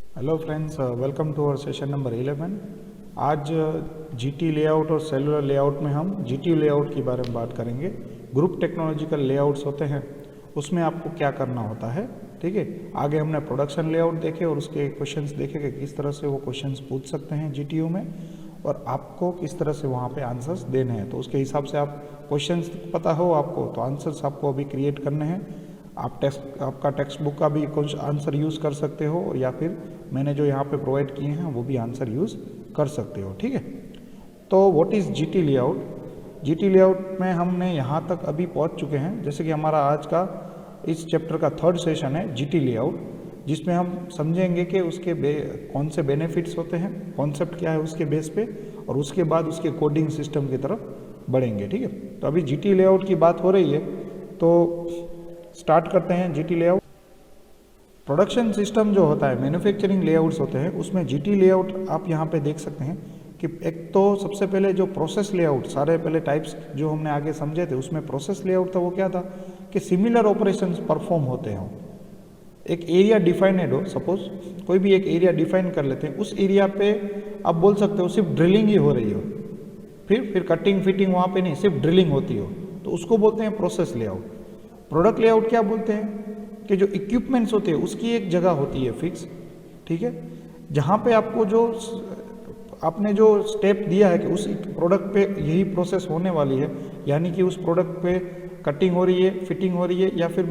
Hello friends, welcome to our session number 11। आज GT layout और cellular layout में हम जीटी लेआउट के बारे में बात करेंगे। ग्रुप टेक्नोलॉजिकल लेआउट्स होते हैं, उसमें आपको क्या करना होता है। ठीक है, आगे हमने प्रोडक्शन लेआउट देखे और उसके क्वेश्चंस देखे कि किस तरह से वो क्वेश्चंस पूछ सकते हैं जीटीयू में और आपको किस तरह से वहाँ पे आंसर्स देने हैं। तो उसके हिसाब से आप क्वेश्चंस पता हो आपको, तो आंसर्स आपको अभी क्रिएट करने हैं। आप आपका टेक्स्ट बुक का भी कुछ आंसर यूज़ कर सकते हो या फिर मैंने जो यहाँ पे प्रोवाइड किए हैं वो भी आंसर यूज़ कर सकते हो। ठीक है, तो what is GT layout. GT layout में हमने यहाँ तक अभी पहुँच चुके हैं। जैसे कि हमारा आज का इस चैप्टर का 3rd सेशन है जीटी लेआउट, जिसमें हम समझेंगे कि उसके कौन से बेनिफिट्स होते हैं, कॉन्सेप्ट क्या है उसके बेस पे, और उसके बाद उसके कोडिंग सिस्टम की तरफ बढ़ेंगे। ठीक है, तो अभी जीटी लेआउट की बात हो रही है तो स्टार्ट करते हैं। जीटी लेआउट प्रोडक्शन सिस्टम जो होता है, मैन्युफैक्चरिंग लेआउट्स होते हैं, उसमें जीटी लेआउट आप यहाँ पे देख सकते हैं कि एक तो सबसे पहले जो प्रोसेस लेआउट, सारे पहले टाइप्स जो हमने आगे समझे थे उसमें प्रोसेस लेआउट था, वो क्या था कि सिमिलर ऑपरेशंस परफॉर्म होते हों। एक एरिया डिफाइनेड हो, सपोज कोई भी एक एरिया डिफाइन कर लेते हैं, उस एरिया पे आप बोल सकते हो सिर्फ ड्रिलिंग ही हो रही हो, फिर कटिंग फिटिंग वहाँ पे नहीं, सिर्फ ड्रिलिंग होती हो, तो उसको बोलते हैं प्रोसेस लेआउट। प्रोडक्ट लेआउट क्या बोलते हैं कि जो इक्विपमेंट्स होते हैं उसकी एक जगह होती है फिक्स, ठीक है, जहाँ पे आपको जो आपने जो स्टेप दिया है कि उस प्रोडक्ट पे यही प्रोसेस होने वाली है, यानी कि उस प्रोडक्ट पे कटिंग हो रही है, फिटिंग हो रही है या फिर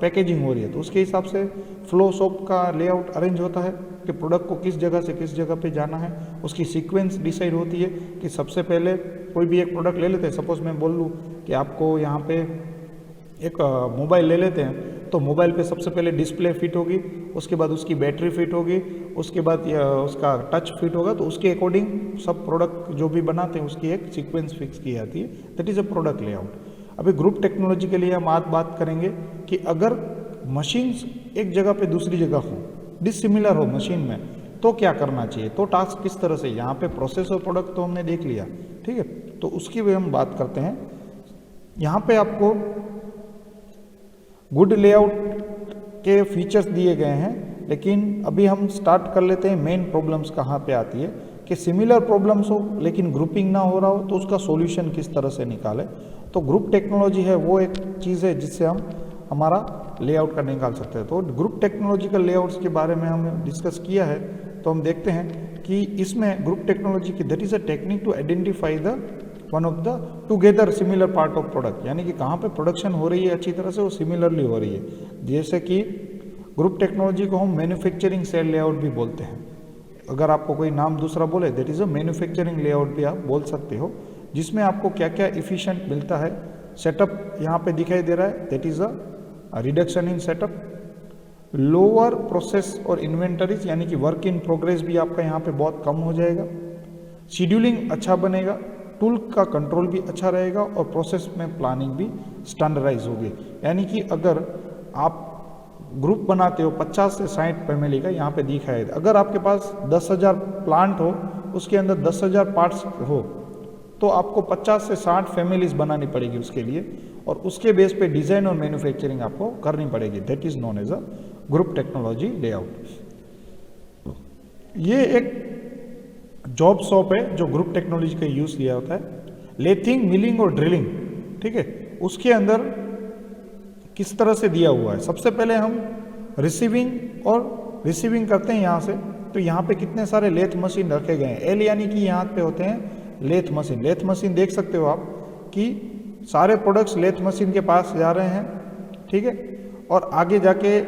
पैकेजिंग हो रही है, तो उसके हिसाब से फ्लो शॉप का लेआउट अरेंज होता है कि प्रोडक्ट को किस जगह से किस जगह पे जाना है। उसकी सीक्वेंस डिसाइड होती है कि सबसे पहले कोई भी एक प्रोडक्ट ले लेते हैं, सपोज मैं बोल लूँ कि आपको यहाँ पे एक मोबाइल ले लेते हैं, तो मोबाइल पे सबसे पहले डिस्प्ले फिट होगी, उसके बाद उसकी बैटरी फिट होगी, उसके बाद उसका टच फिट होगा, तो उसके अकॉर्डिंग सब प्रोडक्ट जो भी बनाते हैं उसकी एक सीक्वेंस फिक्स की जाती है। That is a product layout. अभी ग्रुप टेक्नोलॉजी के लिए हम आज बात करेंगे कि अगर मशीन्स एक जगह पे दूसरी जगह हो, डिसिमिलर हो मशीन में, तो क्या करना चाहिए, तो टास्क किस तरह से। यहाँ पे प्रोसेस और प्रोडक्ट तो हमने देख लिया, ठीक है, तो उसकी भी हम बात करते हैं। यहाँ पे आपको गुड लेआउट के फीचर्स दिए गए हैं, लेकिन अभी हम स्टार्ट कर लेते हैं मेन प्रॉब्लम्स कहाँ पे आती है कि सिमिलर प्रॉब्लम्स हो लेकिन ग्रुपिंग ना हो रहा हो, तो उसका सॉल्यूशन किस तरह से निकालें। तो ग्रुप टेक्नोलॉजी है वो एक चीज़ है जिससे हम हमारा लेआउट का निकाल सकते हैं। तो ग्रुप टेक्नोलॉजिकल लेआउट्स के बारे में हमने डिस्कस किया है, तो हम देखते हैं कि इसमें ग्रुप टेक्नोलॉजी की that is a technique to identify the one of the together similar part of product, यानी कि कहाँ पे प्रोडक्शन हो रही है अच्छी तरह से, वो सिमिलरली हो रही है। जैसे कि ग्रुप टेक्नोलॉजी को हम मैन्युफैक्चरिंग सेल लेआउट भी बोलते हैं। अगर आपको कोई नाम दूसरा बोले, that is a manufacturing layout भी आप बोल सकते हो, जिसमें आपको क्या क्या इफिशिएंट मिलता है। सेटअप यहाँ पे दिखाई दे रहा है, that is a reduction in setup, lower process और इन्वेंटरीज, यानी कि वर्क इन प्रोग्रेस भी आपका यहाँ पे बहुत कम हो जाएगा। शेड्यूलिंग अच्छा बनेगा, टूल का कंट्रोल भी अच्छा रहेगा और प्रोसेस में प्लानिंग भी स्टैंडर्डाइज होगी। यानी कि अगर आप ग्रुप बनाते हो 50 से 60 फैमिली का, यहाँ पे दिखा है, अगर आपके पास 10,000 प्लांट हो, उसके अंदर 10,000 पार्ट्स हो, तो आपको 50 से 60 फैमिलीज बनानी पड़ेगी उसके लिए, और उसके बेस पे डिज़ाइन और मैन्युफैक्चरिंग आपको करनी पड़ेगी। That is known as a group technology layout. ये एक जॉब शॉप है जो ग्रुप टेक्नोलॉजी का यूज़ किया होता है। लेथिंग, मिलिंग और ड्रिलिंग, ठीक है, उसके अंदर किस तरह से दिया हुआ है। सबसे पहले हम रिसीविंग करते हैं यहाँ से, तो यहाँ पे कितने सारे लेथ मशीन रखे गए हैं। एल यानी कि यहाँ पे होते हैं लेथ मशीन। लेथ मशीन देख सकते हो आप कि सारे प्रोडक्ट्स लेथ मशीन के पास जा रहे हैं, ठीक है, और आगे जाके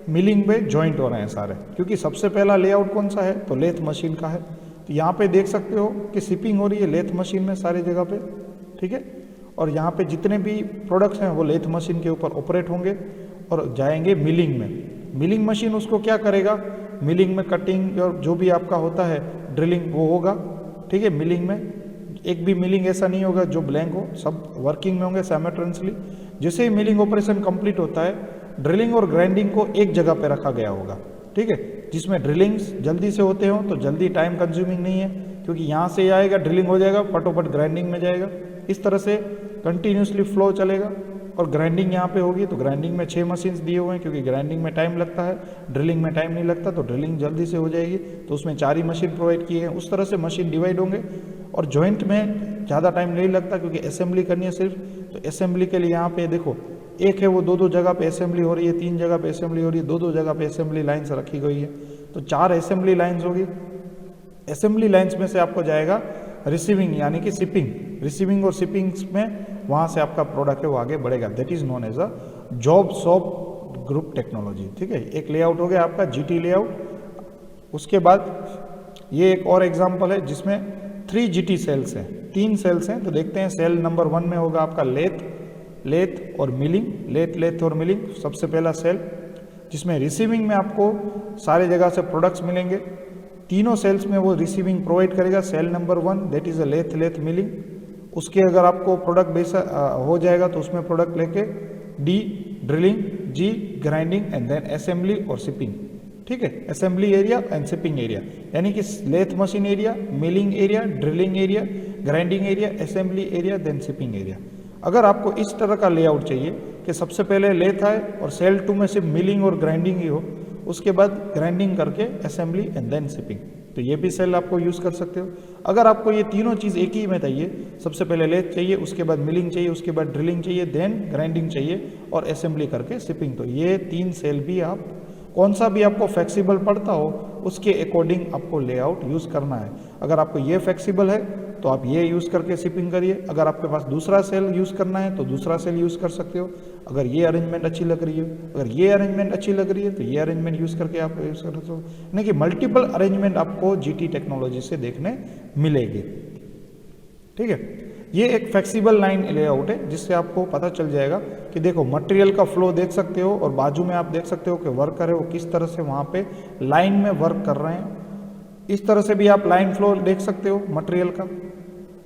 मिलिंग पे जॉइंट हो रहे हैं सारे, क्योंकि सबसे पहला लेआउट कौन सा है, तो लेथ मशीन का है। तो यहाँ पे देख सकते हो कि शिपिंग हो रही है लेथ मशीन में सारी जगह पे, ठीक है, और यहाँ पे जितने भी प्रोडक्ट्स हैं वो लेथ मशीन के ऊपर ऑपरेट होंगे और जाएंगे मिलिंग में। मिलिंग मशीन उसको क्या करेगा, मिलिंग में कटिंग और जो भी आपका होता है ड्रिलिंग वो होगा, ठीक है। मिलिंग में एक भी मिलिंग ऐसा नहीं होगा जो ब्लैंक हो, सब वर्किंग में होंगे साइमल्टेनियसली। जैसे ही मिलिंग ऑपरेशन कंप्लीट होता है, ड्रिलिंग और ग्राइंडिंग को एक जगह पे रखा गया होगा, ठीक है, जिसमें ड्रिलिंग्स जल्दी से होते हो, तो जल्दी टाइम कंज्यूमिंग नहीं है, क्योंकि यहाँ से आएगा ड्रिलिंग हो जाएगा, फटोफट ग्राइंडिंग में जाएगा। इस तरह से कंटिन्यूसली फ्लो चलेगा और ग्राइंडिंग यहाँ पे होगी, तो ग्राइंडिंग में 6 मशीन्स दिए हुए हैं, क्योंकि ग्राइंडिंग में टाइम लगता है, ड्रिलिंग में टाइम नहीं लगता, तो ड्रिलिंग जल्दी से हो जाएगी, तो उसमें 4 ही मशीन प्रोवाइड किए हैं। उस तरह से मशीन डिवाइड होंगे और जॉइंट में ज़्यादा टाइम नहीं लगता, क्योंकि असेंबली करनी है सिर्फ। तो असेंबली के लिए यहाँ पे देखो, एक है वो 2-2 जगह पे असेंबली हो रही है, 3 जगह पे असेंबली हो रही है, 2-2 जगह पे असेंबली लाइन्स रखी गई है, तो 4 असेंबली लाइन्स होगी। असेंबली लाइन्स में से आपको जाएगा रिसीविंग यानी कि शिपिंग, रिसीविंग और शिपिंग में वहाँ से आपका प्रोडक्ट है वो आगे बढ़ेगा। That is known as a job shop group technology. ठीक है, एक लेआउट हो गया आपका जीटी लेआउट। उसके बाद ये एक और एग्जांपल है जिसमें 3 जीटी सेल्स हैं, 3 सेल्स हैं। तो देखते हैं, सेल नंबर 1 में होगा आपका लेथ और मिलिंग, लेथ और मिलिंग सबसे पहला सेल, जिसमें रिसीविंग में आपको सारे जगह से प्रोडक्ट्स मिलेंगे। तीनों सेल्स में वो रिसीविंग प्रोवाइड करेगा। Cell number 1 that is a lathe milling. उसके अगर आपको प्रोडक्ट बेस हो जाएगा तो उसमें प्रोडक्ट लेके D drilling, G grinding and then assembly और शिपिंग। ठीक है, assembly area and shipping area, यानी कि lathe machine area, milling area, drilling area, grinding area, assembly area, then shipping area. अगर आपको इस तरह का लेआउट चाहिए कि सबसे पहले लेथ आए और सेल 2 में सिर्फ मिलिंग और ग्राइंडिंग ही हो, उसके बाद ग्राइंडिंग करके असेंबली एंड देन शिपिंग, तो ये भी सेल आपको यूज़ कर सकते हो। अगर आपको ये तीनों चीज़ एक ही में चाहिए, सबसे पहले लेथ चाहिए, उसके बाद मिलिंग चाहिए, उसके बाद ड्रिलिंग चाहिए, देन ग्राइंडिंग चाहिए और असेंबली करके शिपिंग, तो ये 3 सेल भी आप कौन सा भी आपको फ्लेक्सिबल पड़ता हो उसके अकॉर्डिंग आपको लेआउट यूज़ करना है। अगर आपको ये फ्लेक्सिबल है तो आप ये यूज़ करके शिपिंग करिए। अगर आपके पास दूसरा सेल यूज़ करना है तो दूसरा सेल यूज़ कर सकते हो। अगर ये अरेंजमेंट अच्छी लग रही है, अगर ये अरेंजमेंट अच्छी लग रही है तो ये अरेंजमेंट यूज़ करके आप यूज़ कर सकते हो। यानी कि मल्टीपल अरेंजमेंट आपको जीटी टेक्नोलॉजी से देखने मिलेगी। ठीक है, ये एक फ्लेक्सिबल लाइन लेआउट है जिससे आपको पता चल जाएगा कि देखो मटेरियल का फ्लो देख सकते हो और बाजू में आप देख सकते हो कि वर्कर है वो किस तरह से वहाँ पे लाइन में वर्क कर रहे हैं। इस तरह से भी आप लाइन फ्लो देख सकते हो मटेरियल का,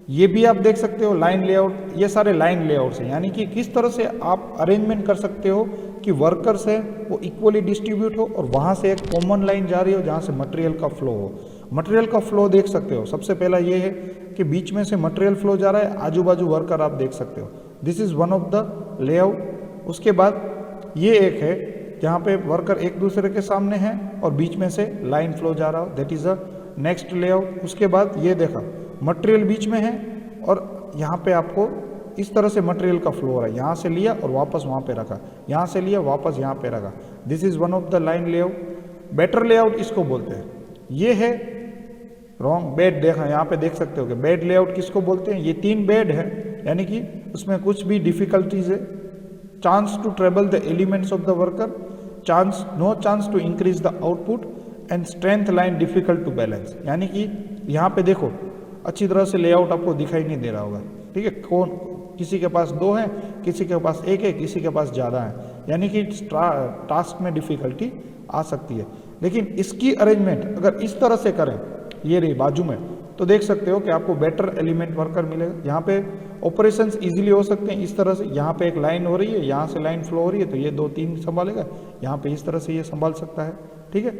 ये भी आप देख सकते हो लाइन लेआउट। ये सारे लाइन लेआउट्स हैं, यानी कि किस तरह से आप अरेंजमेंट कर सकते हो कि वर्कर्स है वो इक्वली डिस्ट्रीब्यूट हो और वहाँ से एक कॉमन लाइन जा रही हो जहाँ से मटेरियल का फ्लो हो। मटेरियल का फ्लो देख सकते हो, सबसे पहला ये है कि बीच में से मटेरियल फ्लो जा रहा है, आजू बाजू वर्कर आप देख सकते हो। This is one of the layout. उसके बाद ये एक है जहाँ पे वर्कर एक दूसरे के सामने हैं और बीच में से लाइन फ्लो जा रहा हो, that is a next layout. उसके बाद ये देखा मटेरियल बीच में है और यहाँ पे आपको इस तरह से मटेरियल का फ्लो हो रहा है, यहाँ से लिया और वापस वहाँ पे रखा, यहाँ से लिया वापस यहाँ पे रखा। This is one of the line layout. Better layout इसको बोलते हैं। ये है रॉन्ग बेड, देखा यहाँ पे देख सकते हो कि बेड लेआउट किसको बोलते हैं। ये 3 बेड है, यानी कि उसमें कुछ भी डिफिकल्टीज है। Chance to treble the elements of the worker, no chance to increase the output and strength line difficult to balance. यानी कि यहाँ पे देखो अच्छी तरह से लेआउट आपको दिखाई नहीं दे रहा होगा। ठीक है, कौन किसी के पास 2 है, किसी के पास 1 है, किसी के पास ज़्यादा है, यानी कि टास्क में डिफिकल्टी आ सकती है। लेकिन इसकी अरेंजमेंट अगर इस तरह से करें, ये रही बाजू में, तो देख सकते हो कि आपको बेटर एलिमेंट वर्कर मिलेगा। यहाँ पे ऑपरेशंस इजीली हो सकते हैं इस तरह से। यहाँ पे एक लाइन हो रही है, यहाँ से लाइन फ्लो हो रही है, तो ये 2-3 संभालेगा, यहाँ पे इस तरह से ये संभाल सकता है। ठीक है,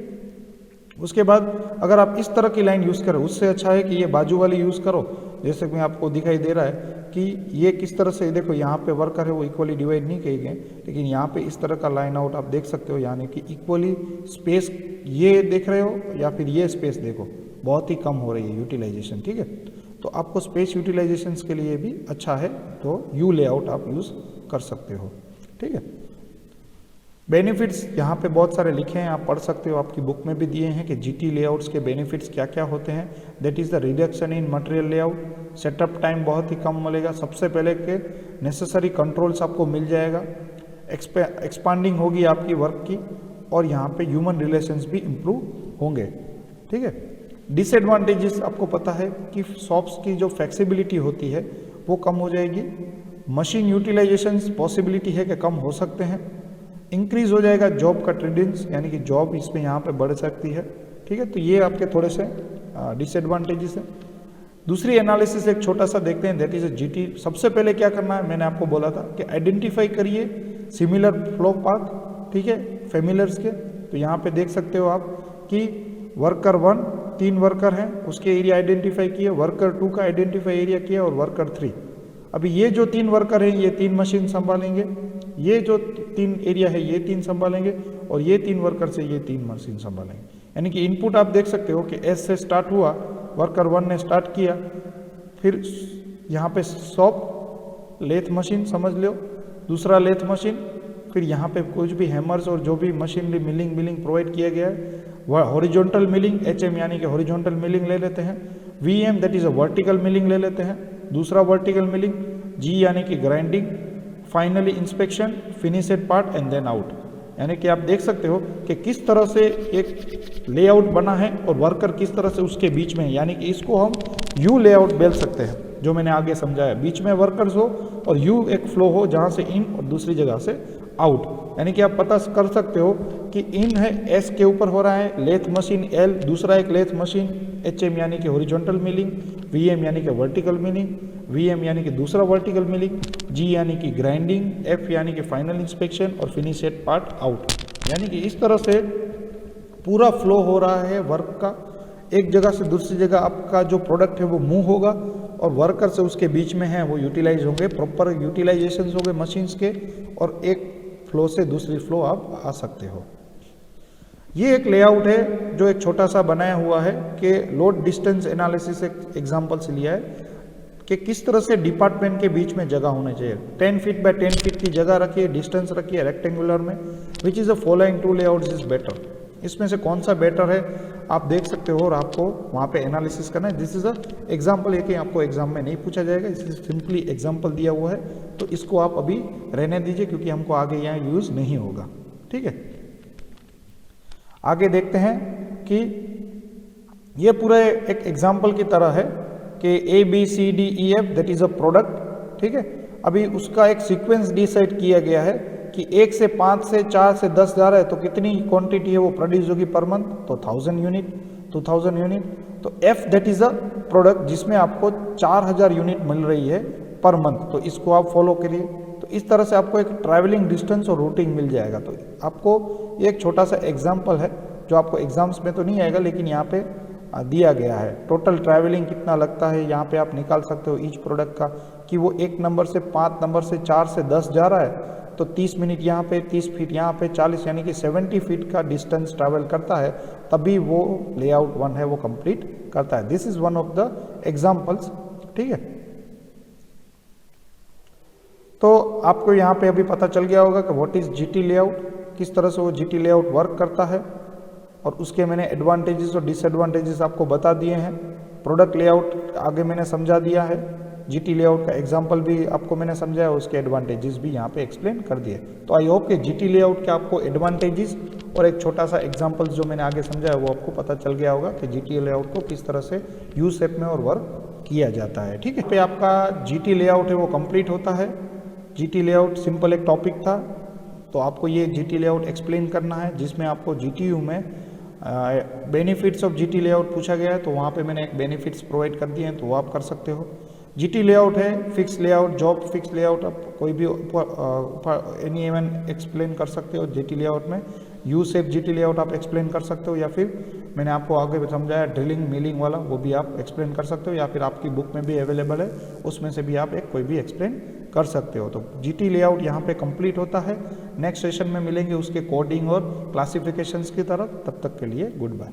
उसके बाद अगर आप इस तरह की लाइन यूज़ करो, उससे अच्छा है कि ये बाजू वाली यूज़ करो। जैसे कि आपको दिखाई दे रहा है कि ये किस तरह से, देखो यहाँ पे वर्कर है वो इक्वली डिवाइड नहीं किए गए, लेकिन यहाँ पे इस तरह का लाइन आउट आप देख सकते हो, यानी कि इक्वली स्पेस ये देख रहे हो या फिर ये स्पेस देखो बहुत ही कम हो रही है यूटिलाइजेशन। ठीक है, तो आपको स्पेस यूटिलाइजेशन के लिए भी अच्छा है, तो यू लेआउट आप यूज़ कर सकते हो। ठीक है, बेनिफिट्स यहाँ पे बहुत सारे लिखे हैं, आप पढ़ सकते हो, आपकी बुक में भी दिए हैं कि जीटी लेआउट्स के बेनिफिट्स क्या क्या होते हैं। That is the reduction in material layout, setup time बहुत ही कम मिलेगा। सबसे पहले के नेसेसरी कंट्रोल्स आपको मिल जाएगा, एक्सपांडिंग होगी आपकी वर्क की, और यहाँ पे ह्यूमन रिलेशंस भी इम्प्रूव होंगे। ठीक है, डिसएडवांटेजेस आपको पता है कि शॉप्स की जो फ्लेक्सिबिलिटी होती है वो कम हो जाएगी। मशीन यूटिलाइजेशन पॉसिबिलिटी है कि कम हो सकते हैं। इंक्रीज हो जाएगा जॉब का ट्रेडिंग्स, यानी कि जॉब इसमें यहाँ पे बढ़ सकती है। ठीक है, तो ये आपके थोड़े से डिसएडवांटेजेस है। दूसरी एनालिसिस एक छोटा सा देखते हैं, दैट इज जीटी। सबसे पहले क्या करना है, मैंने आपको बोला था कि आइडेंटिफाई करिए सिमिलर फ्लो पाथ। ठीक है, फेमिलर्स के, तो यहाँ पे देख सकते हो आप कि वर्कर 1 3 वर्कर हैं, उसके एरिया आइडेंटिफाई किए, वर्कर 2 का आइडेंटिफाई एरिया किया और वर्कर 3। अभी ये जो 3 वर्कर हैं ये 3 मशीन संभालेंगे, ये जो 3 एरिया है ये 3 संभालेंगे, और ये 3 वर्कर से ये 3 मशीन संभालेंगे। यानी कि इनपुट आप देख सकते हो कि एस से स्टार्ट हुआ, वर्कर 1 ने स्टार्ट किया, फिर यहाँ पे शॉप लेथ मशीन समझ लो, दूसरा लेथ मशीन, फिर यहाँ पे कुछ भी हैमर्स और जो भी मशीनरी मिलिंग प्रोवाइड किया गया है, वह हॉरिजॉन्टल मिलिंग, HM यानी कि हॉरिजॉन्टल मिलिंग ले लेते हैं, VM that is a vertical milling ले लेते हैं, दूसरा वर्टिकल मिलिंग, G यानी कि grinding, finally inspection, finished part and then out. यानी कि आप देख सकते हो कि किस तरह से एक लेआउट बना है और वर्कर किस तरह से उसके बीच में है। यानी कि इसको हम यू लेआउट बोल सकते हैं, जो मैंने आगे समझाया, बीच में वर्कर्स हो और यू एक फ्लो हो जहाँ से इन और दूसरी जगह से आउट। यानी कि आप पता कर सकते हो कि इन है एस के ऊपर हो रहा है, लेथ मशीन एल, दूसरा एक लेथ मशीन HM यानी कि हॉरिजॉन्टल मिलिंग, VM यानी कि वर्टिकल मिलिंग, VM यानी कि दूसरा वर्टिकल मिलिंग, G यानी कि ग्राइंडिंग, F यानी कि फाइनल इंस्पेक्शन और फिनिशेड पार्ट आउट। यानी कि इस तरह से पूरा फ्लो हो रहा है वर्क का, एक जगह से दूसरी जगह आपका जो प्रोडक्ट है वो मूव होगा और वर्कर से उसके बीच में है वो यूटिलाइज होंगे, प्रॉपर यूटिलाइजेशन होंगे मशीन्स के, और एक फ्लो से दूसरी फ्लो आप आ सकते हो। ये एक लेआउट है जो एक छोटा सा बनाया हुआ है कि लोड डिस्टेंस एनालिसिस एक एग्जांपल से लिया है कि किस तरह से डिपार्टमेंट के बीच में जगह होनी चाहिए। 10 फीट बाय 10 फीट की जगह रखिए, डिस्टेंस रखिए रेक्टेंगुलर में, which is a following 2 layouts is better. इसमें से कौन सा बेटर है आप देख सकते हो और आपको वहाँ पे एनालिसिस करना है। दिस इज अ एग्जाम्पल, है कि आपको एग्जाम में नहीं पूछा जाएगा, इसलिए सिंपली एग्जाम्पल दिया हुआ है, तो इसको आप अभी रहने दीजिए क्योंकि हमको आगे यहाँ यूज़ नहीं होगा। ठीक है, आगे देखते हैं कि ये पूरे एक एग्जाम्पल की तरह है कि ABCDEF that is a product. ठीक है, अभी उसका एक सीक्वेंस डिसाइड किया गया है कि 1 से 5 से 4 से 10 जा रहा है तो कितनी क्वांटिटी है वो प्रोड्यूस होगी पर मंथ, तो 1000 यूनिट, 2000 यूनिट। तो F that is a product जिसमें आपको 4000 यूनिट मिल रही है पर मंथ, तो इसको आप फॉलो करिए। तो इस तरह से आपको एक ट्रैवलिंग डिस्टेंस और रूटिंग मिल जाएगा। तो आपको ये एक छोटा सा एग्जाम्पल है जो आपको एग्जाम्स में तो नहीं आएगा लेकिन यहाँ पे दिया गया है। टोटल ट्रैवलिंग कितना लगता है यहाँ पे आप निकाल सकते हो ईच प्रोडक्ट का, कि वो 1 नंबर से 5 नंबर से 4 से 10 जा रहा है तो 30 मिनट यहाँ पे, 30 फीट यहाँ पे, 40 यानी कि 70 फीट का डिस्टेंस ट्रैवल करता है, तभी वो लेआउट 1 है वो कंप्लीट करता है। This is one of the examples. ठीक है, तो आपको यहाँ पे अभी पता चल गया होगा कि व्हाट इज GT लेआउट, किस तरह से वो GT लेआउट वर्क करता है, और उसके मैंने एडवांटेजेस और डिसएडवांटेजेस आपको बता दिए हैं। प्रोडक्ट लेआउट आगे मैंने समझा दिया है, GT लेआउट का एग्जांपल भी आपको मैंने समझाया, उसके एडवांटेजेस भी यहाँ पे एक्सप्लेन कर दिए। तो आई होप कि GT लेआउट के आपको एडवांटेजेस और एक छोटा सा एग्जांपल जो मैंने आगे समझाया वो आपको पता चल गया होगा कि GT लेआउट को किस तरह से यू शेप में और वर्क किया जाता है। ठीक है, पे आपका GT लेआउट है वो कंप्लीट होता है। GT लेआउट सिंपल एक टॉपिक था, तो आपको ये GT लेआउट एक्सप्लेन करना है, जिसमें आपको GTU में बेनिफिट्स ऑफ GT लेआउट पूछा गया है, तो वहाँ पे मैंने एक बेनिफिट्स प्रोवाइड कर दिए हैं, तो वो आप कर सकते हो। GT लेआउट है fix layout, job fix layout, आप कोई भी एनी इवन एक्सप्लेन कर सकते हो GT लेआउट में। यू शेप GT लेआउट आप एक्सप्लेन कर सकते हो, या फिर मैंने आपको आगे समझाया ड्रिलिंग मिलिंग वाला, वो भी आप एक्सप्लेन कर सकते हो, या फिर आपकी बुक में भी अवेलेबल है, उसमें से भी आप एक कोई भी एक्सप्लेन कर सकते हो। तो GT लेआउट यहाँ पे कंप्लीट होता है। नेक्स्ट सेशन में मिलेंगे उसके कोडिंग और क्लासिफिकेशंस की तरफ, तब तक के लिए गुड बाय।